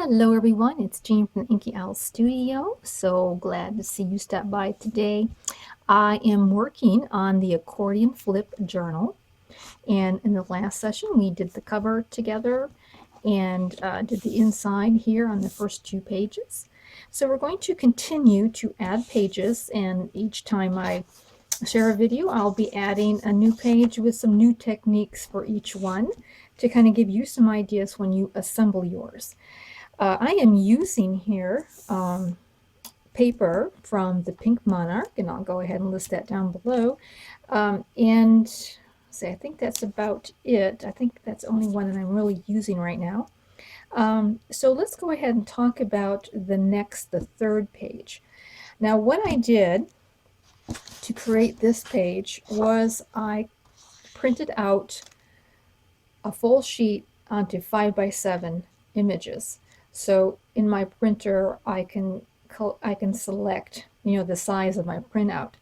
Hello everyone, it's Jean from Inky Owl Studio. So glad to see you stop by today. I am working on the accordion flip journal, and in the last session we did the cover together and did the inside here on the first 2 pages. So we're going to continue to add pages, and each time I share a video I'll be adding a new page with some new techniques for each one to kind of give you some ideas when you assemble yours. I am using here paper from the Pink Monarch, and I'll go ahead and list that down below. And say, I think that's about it. I think that's the only one that I'm really using right now. So let's go ahead and talk about the third page. Now, what I did to create this page was I printed out a full sheet onto 5x7 images. So in my printer, I can select, the size of my printout.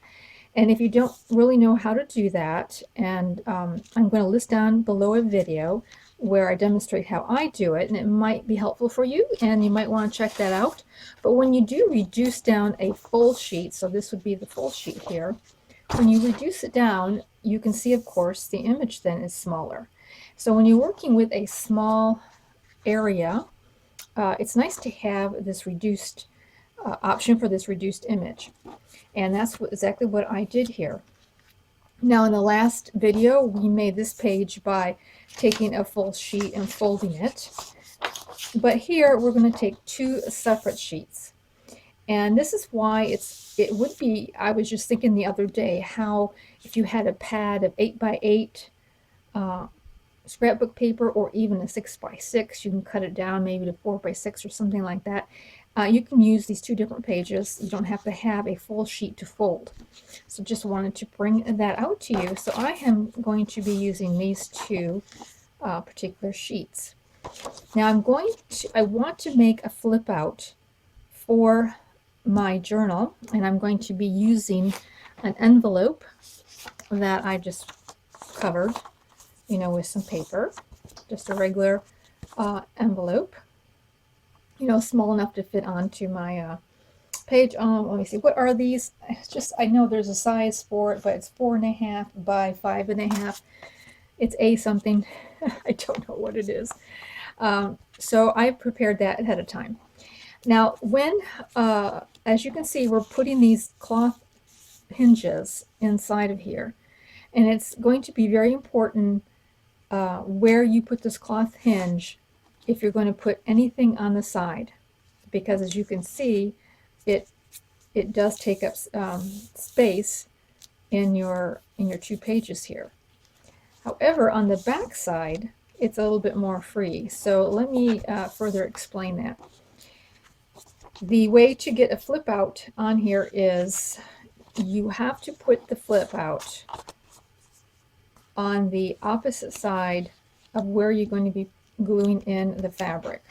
And if you don't really know how to do that, and I'm going to list down below a video where I demonstrate how I do it, and it might be helpful for you, and you might want to check that out. But when you do reduce down a full sheet, so this would be the full sheet here, when you reduce it down, you can see, of course, the image then is smaller. So when you're working with a small area, it's nice to have this reduced option for this reduced image. And that's exactly what I did here. Now, in the last video, we made this page by taking a full sheet and folding it. But here, we're going to take 2 separate sheets. And this is why it would be, I was just thinking the other day, how if you had a pad of 8x8 scrapbook paper, or even a 6x6, you can cut it down maybe to 4x6 or something like that. You can use these 2 different pages. You don't have to have a full sheet to fold. So just wanted to bring that out to you. So I am going to be using these 2 particular sheets. Now I want to make a flip out for my journal, and I'm going to be using an envelope that I just covered, with some paper, just a regular envelope, small enough to fit onto my page. Let me see, what are these? I know there's a size for it, but it's 4.5 by 5.5. It's a something. I don't know what it is. So I prepared that ahead of time. Now, when, as you can see, we're putting these cloth hinges inside of here, and it's going to be very important where you put this cloth hinge if you're going to put anything on the side, because as you can see, it does take up space in your 2 pages here. However, on the back side, it's a little bit more free. So let me further explain that. The way to get a flip out on here is you have to put the flip out on the opposite side of where you're going to be gluing in the fabric.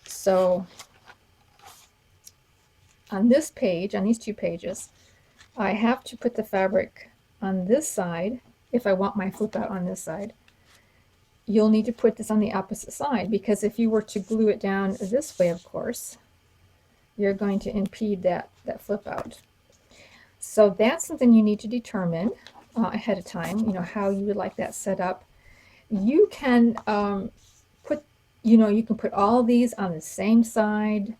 So on this page, on these 2 pages, I have to put the fabric on this side. If I want my flip out on this side, you'll need to put this on the opposite side, because if you were to glue it down this way, of course, you're going to impede that flip out. So that's something you need to determine ahead of time, how you would like that set up. You can you can put all these on the same side.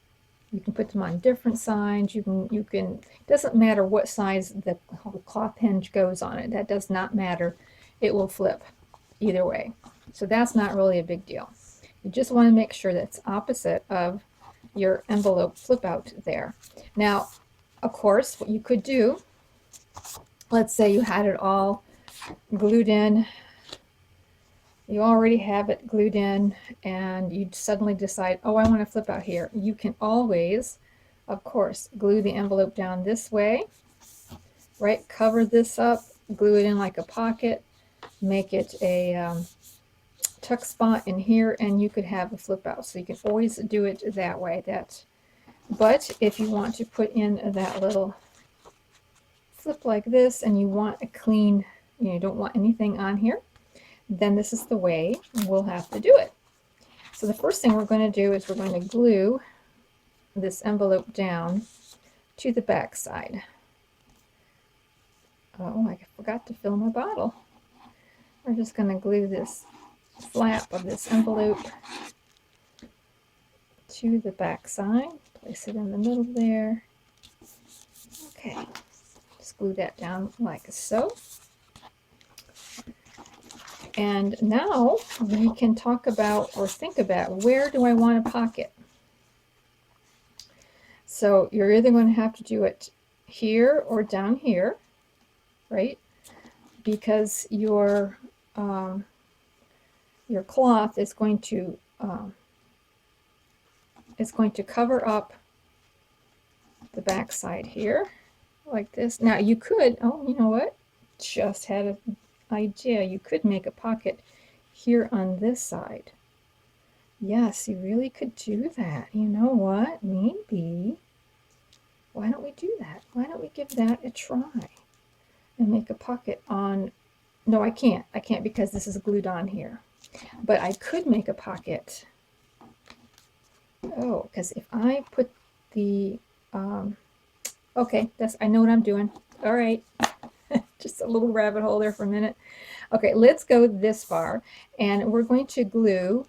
You can put them on different sides. You can it doesn't matter what size the cloth hinge goes on it. That does not matter. It will flip either way. So that's not really a big deal. You just want to make sure that it's opposite of your envelope flip out there. Now, of course, what you could do, let's say you had it all glued in, you already have it glued in, and you suddenly decide, oh, I want to flip out here. You can always, of course, glue the envelope down this way, right? Cover this up, glue it in like a pocket, make it a tuck spot in here, and you could have a flip out. So you can always do it that way. But if you want to put in that little flip like this, and you want a clean, you don't want anything on here, then this is the way we'll have to do it. So the first thing we're going to do is we're going to glue this envelope down to the back side. Oh, I forgot to fill my bottle. We're just going to glue this flap of this envelope to the back side. Place it in the middle there. Okay, just glue that down like so. And now we can talk about or think about, where do I want a pocket? So you're either going to have to do it here or down here, right? Because your cloth is going to cover up the back side here like this. Now you could, oh, you know what? Just had an idea. You could make a pocket here on this side. Yes, you really could do that. You know what? Maybe. Why don't we do that? Why don't we give that a try and make a pocket on... No, I can't. I can't because this is glued on here. But I could make a pocket. Oh, because if I put the... okay, I know what I'm doing. All right. Just a little rabbit hole there for a minute. Okay, let's go this far. And we're going to glue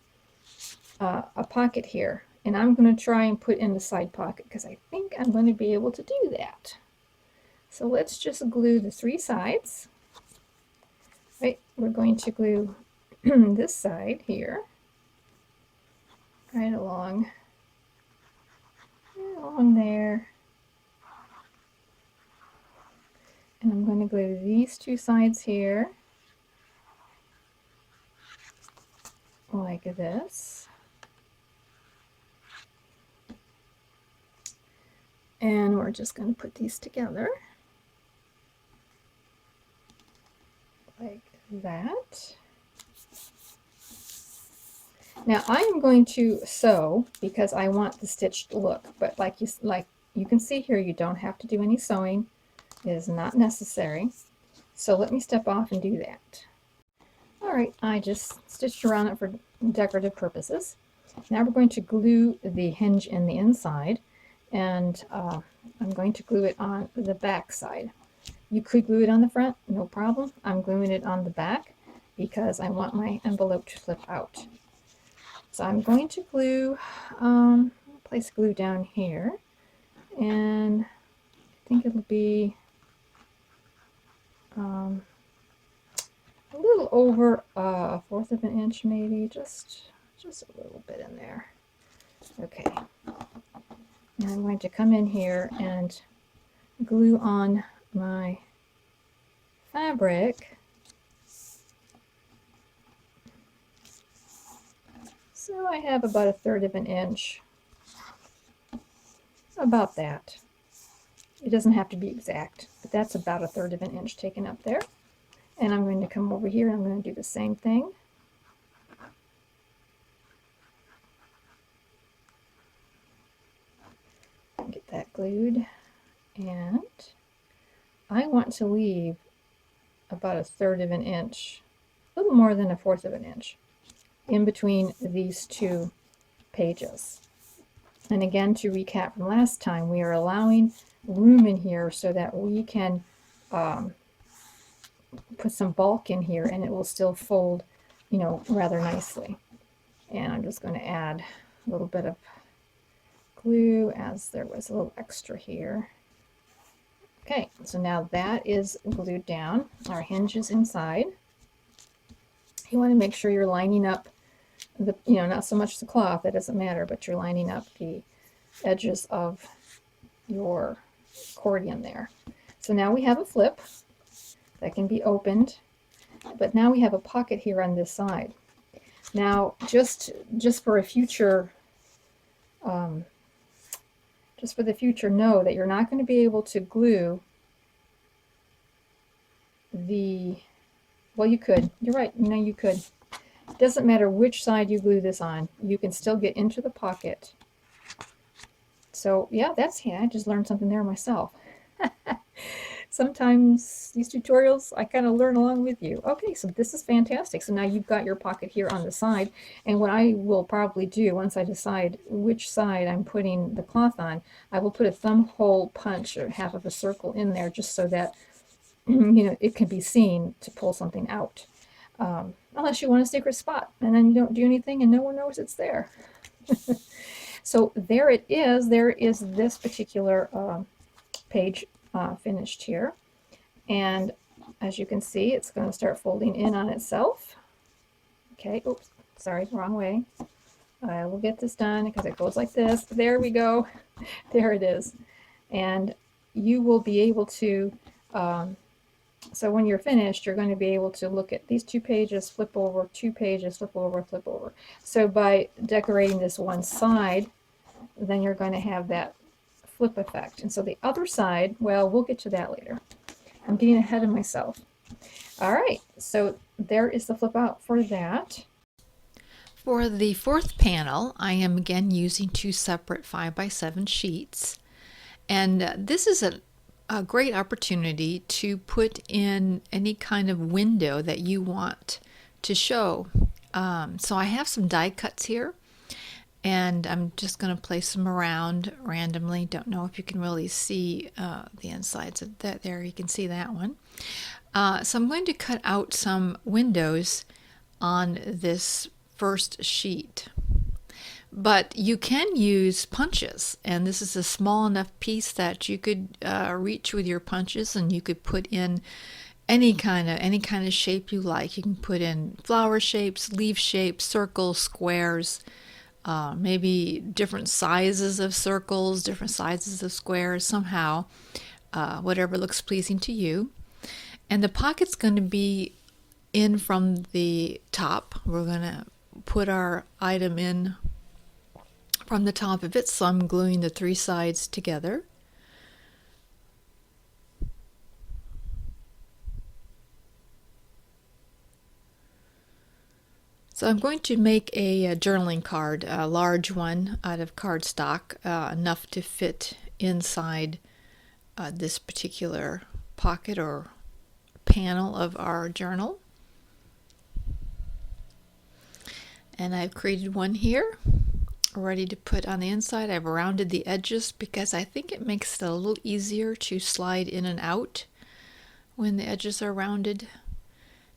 a pocket here. And I'm going to try and put in the side pocket because I think I'm going to be able to do that. So let's just glue the 3 sides. Right, we're going to glue this side here, right along there. And I'm going to glue these 2 sides here, like this. And we're just going to put these together like that. Now I am going to sew because I want the stitched look, but like you can see here, you don't have to do any sewing. It is not necessary. So let me step off and do that. All right, I just stitched around it for decorative purposes. Now we're going to glue the hinge in the inside, and I'm going to glue it on the back side. You could glue it on the front, no problem. I'm gluing it on the back because I want my envelope to flip out. So I'm going to glue, place glue down here, and I think it'll be a little over 1/4 of an inch, maybe, just a little bit in there. Okay, and I'm going to come in here and glue on my fabric. So I have about 1/3 of an inch, about that. It doesn't have to be exact, but that's about 1/3 of an inch taken up there. And I'm going to come over here and I'm going to do the same thing. Get that glued. And I want to leave about 1/3 of an inch, a little more than 1/4 of an inch, in between these 2 pages. And again, to recap from last time, we are allowing room in here so that we can put some bulk in here and it will still fold, you know, rather nicely. And I'm just going to add a little bit of glue, as there was a little extra here. Okay, so now that is glued down. Our hinge is inside. You want to make sure you're lining up the, you know, not so much the cloth, that doesn't matter, but you're lining up the edges of your accordion there. So now we have a flip that can be opened, but now we have a pocket here on this side. Now, just for a future, just for the future, know that you're not going to be able to glue the, well, you could. You're right. You know, you could. It doesn't matter which side you glue this on. You can still get into the pocket. So, yeah, I just learned something there myself. sometimes these tutorials, I kind of learn along with you. Okay, so this is fantastic. So now you've got your pocket here on the side. And what I will probably do once I decide which side I'm putting the cloth on, I will put a thumb hole punch or half of a circle in there just so that it can be seen to pull something out. Unless you want a secret spot and then you don't do anything and no one knows it's there. So there it is. There is this particular page finished here. And as you can see, it's going to start folding in on itself. Okay, oops, sorry, wrong way. I will get this done because it goes like this. There we go. There it is. And you will be able to, so when you're finished, you're going to be able to look at these 2 pages, flip over, 2 pages, flip over, flip over. So by decorating this one side, then you're going to have that flip effect. And so the other side, well, we'll get to that later. I'm getting ahead of myself. All right, so there is the flip out for that. For the 4th panel, I am again using 2 separate 5x7 sheets. And this is a great opportunity to put in any kind of window that you want to show. So I have some die cuts here, and I'm just going to place them around randomly. Don't know if you can really see the insides of that. There, you can see that one. So I'm going to cut out some windows on this first sheet. But you can use punches, and this is a small enough piece that you could reach with your punches, and you could put in any kind of shape you like. You can put in flower shapes, leaf shapes, circles, squares, maybe different sizes of circles, different sizes of squares, somehow, whatever looks pleasing to you. And the pocket's going to be in from the top. We're going to put our item in from the top of it, so I'm gluing the 3 sides together. So I'm going to make a journaling card, a large one out of cardstock, enough to fit inside this particular pocket or panel of our journal. And I've created one here, ready to put on the inside. I've rounded the edges because I think it makes it a little easier to slide in and out when the edges are rounded.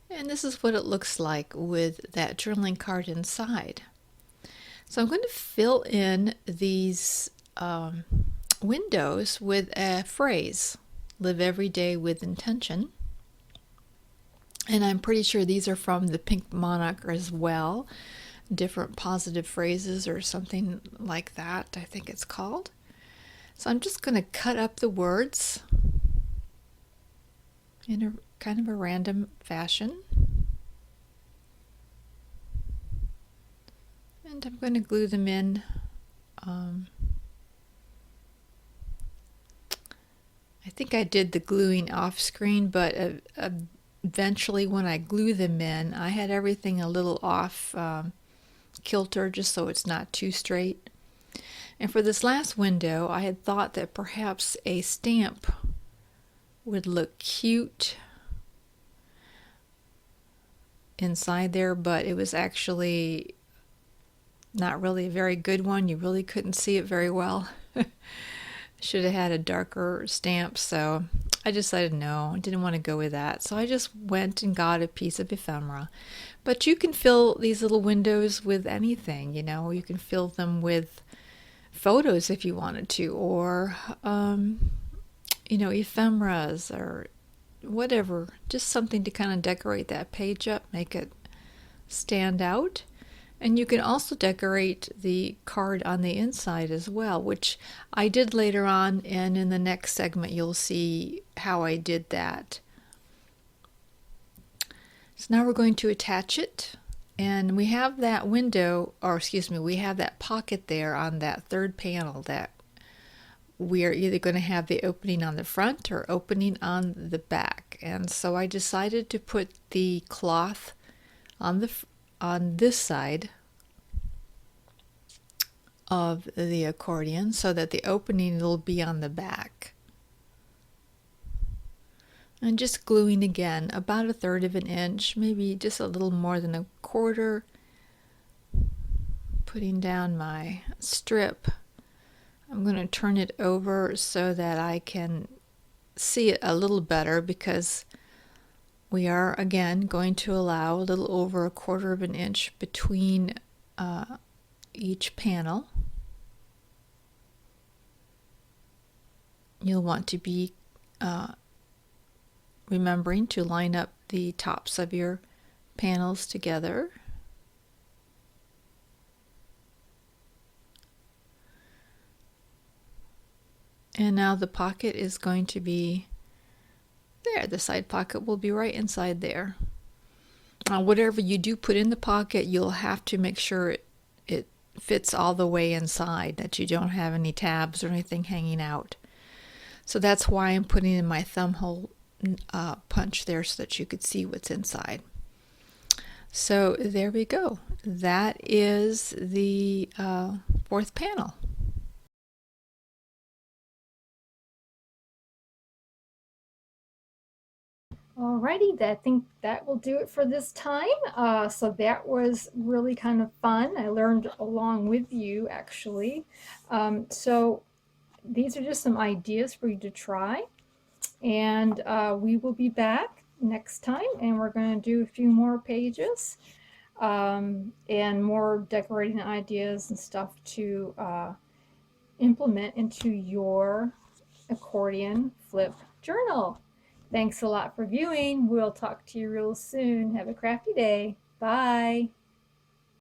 And this is what it looks like with that journaling card inside. So I'm going to fill in these windows with a phrase, live every day with intention. And I'm pretty sure these are from the Pink Monarch as well. Different positive phrases or something like that, I think it's called. So I'm just going to cut up the words in a kind of a random fashion. And I'm going to glue them in. I think I did the gluing off screen, but eventually when I glue them in, I had everything a little off kilter just so it's not too straight. And for this last window, I had thought that perhaps a stamp would look cute inside there, but it was actually not really a very good one. You really couldn't see it very well. Should have had a darker stamp, so I decided no, I didn't want to go with that. So I just went and got a piece of ephemera. But you can fill these little windows with anything, you can fill them with photos if you wanted to, or ephemeras or whatever, just something to kind of decorate that page up, make it stand out. And you can also decorate the card on the inside as well, which I did later on, and in the next segment you'll see how I did that. So now we're going to attach it, and we have that window, or excuse me, we have that pocket there on that 3rd panel that we are either going to have the opening on the front or opening on the back. And so I decided to put the cloth on this side of the accordion so that the opening will be on the back. And just gluing again about 1/3 of an inch, maybe just a little more than 1/4. Putting down my strip. I'm going to turn it over so that I can see it a little better, because we are again going to allow a little over 1/4 of an inch between each panel. You'll want to be remembering to line up the tops of your panels together. And now the pocket is going to be there. The side pocket will be right inside there. Whatever you do put in the pocket, you'll have to make sure it fits all the way inside, that you don't have any tabs or anything hanging out. So that's why I'm putting in my thumb hole punch there, so that you could see what's inside. So there we go. That is the fourth panel. Alrighty, I think that will do it for this time. So that was really kind of fun. I learned along with you, actually. So these are just some ideas for you to try. And we will be back next time, and we're going to do a few more pages and more decorating ideas and stuff to implement into your accordion flip journal. Thanks a lot for viewing. We'll talk to you real soon. Have a crafty day. Bye.